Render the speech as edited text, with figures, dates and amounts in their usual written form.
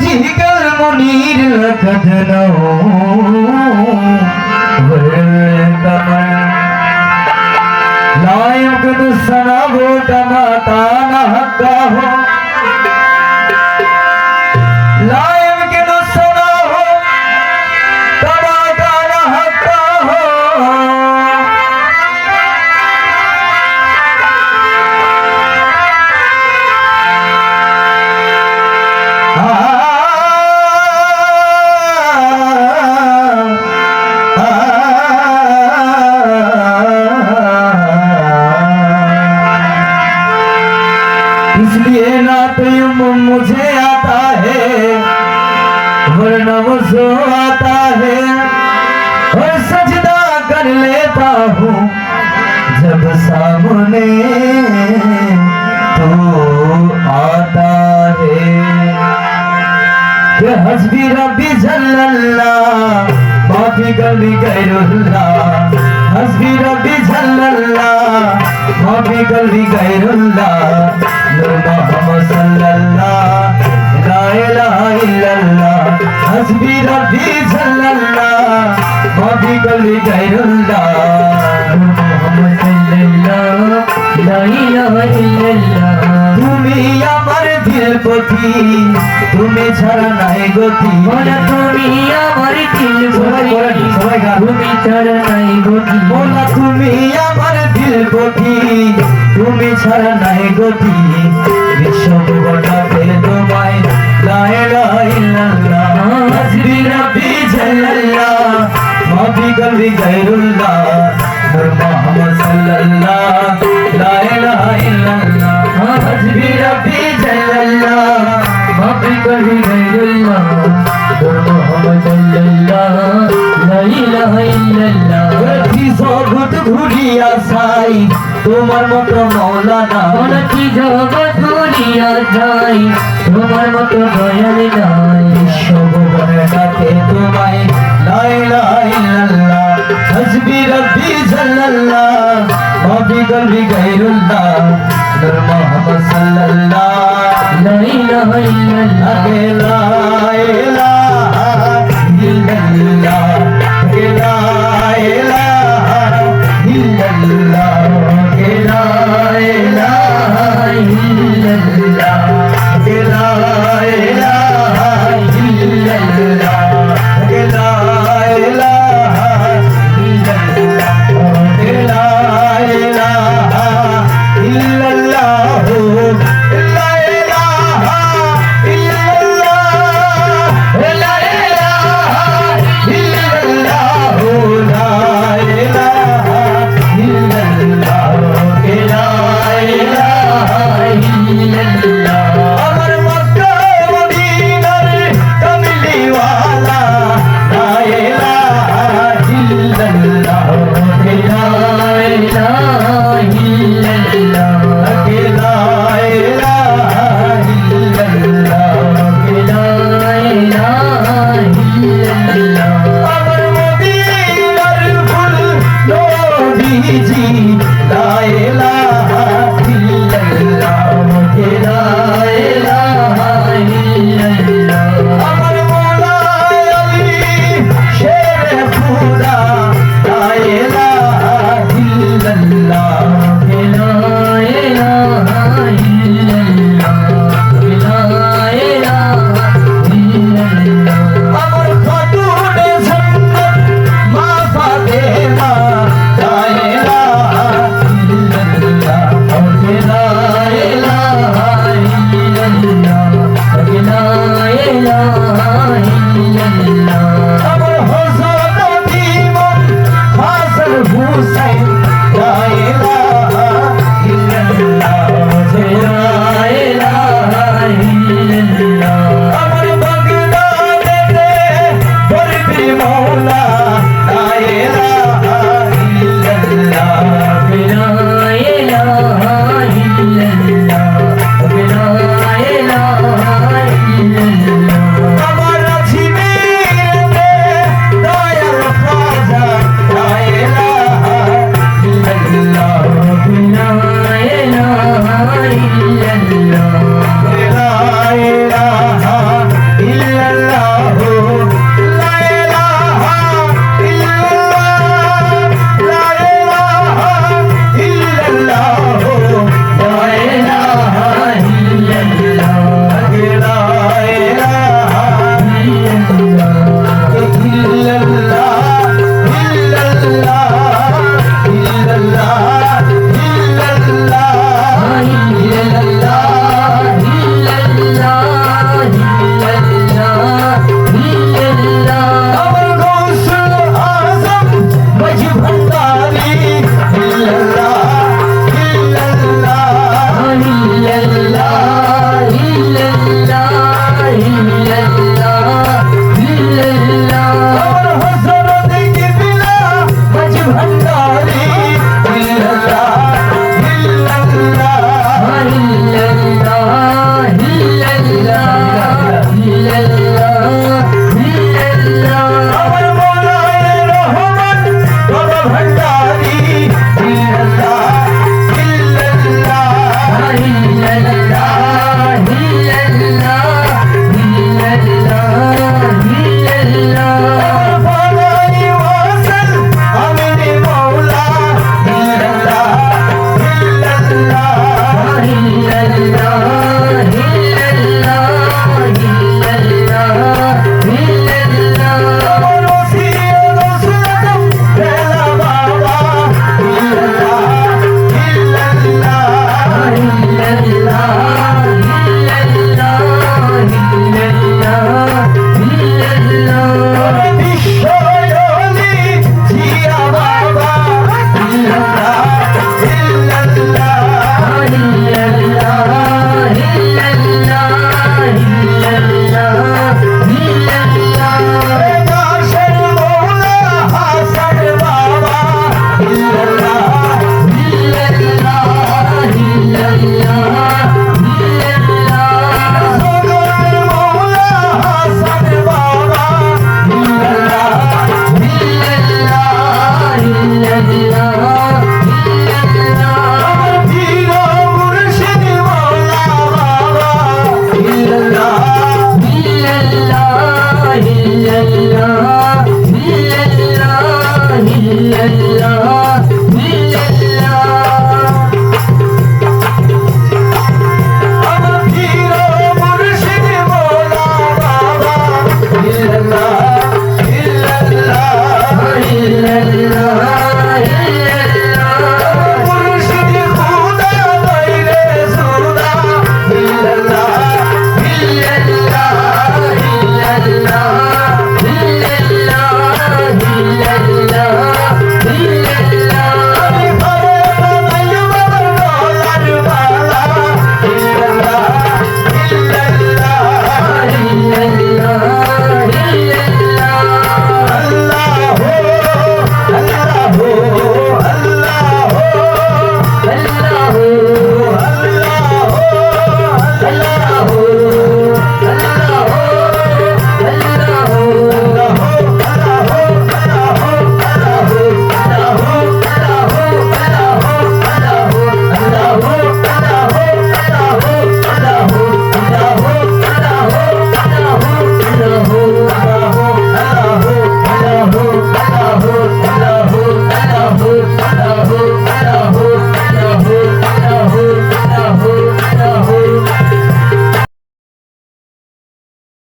जिगर मुनीर कदनो लायक दुसना वोट माता न हक्का हो लायक दुसना हो तमाता न हक्का हो इसलिए ना तो मुझे आता है वरना वो सो आता है और सजदा कर लेता हूँ जब सामने तो आता है कि हस्बी रब्बी जल्लल्लाह माफी कभी गैरुल्लाह हस्बी रब्बी जल्लल्लाह माफी कभी गैरुल्लाह नूर मोहम्मद सल्लल्लाह ला इलाहा इल्लल्लाह हस्बी रब्बी जल्लल्लाह माफी कभी गैरुल्लाह नूर मोहम्मद सल्लल्लाह ला इलाहा इल्लल्लाह তুমি আমার দিল পথি তুমি ছাড়া নাই গতি মোলা তুমি আমার দিল পথি সবাই গান তুমি ছাড়া নাই গতি মোলা তুমি আমার দিল পথি তুমি ছাড়া নাই গতি বিশ্ব গোটাতে তোমায় লা ইলাহা ইল্লাল্লাহ হাসবি রাব্বি জাল্লাল্লাহ মাফি কলবি গায়রুল্লাহ নূর মুহাম্মদ সাল্লাল্লাহ লা ইলাহা ইল্লাল্লাহ हस्बी रब्बी जल्लल्लाह माफी कभी गैरुल्लाह नूर मोहम्मद सल्लल्लाह ला इलाहा इल्लल्लाह गति जगत घुरिया साई তোমার মতো মাওলানা গতি জগৎ ঘুরিয়া যাই তোমার মতো দয়াল নাই সবরে ডাকে তোমায় লা ইলাহা ইল্লাল্লাহ হসবি রব্বি জাল্লাল্লাহ মাফি কলবি গায়রুল্লাহ नूर मोहम्मद सल्लल्लाह ला इलाहा इल्लल्लाह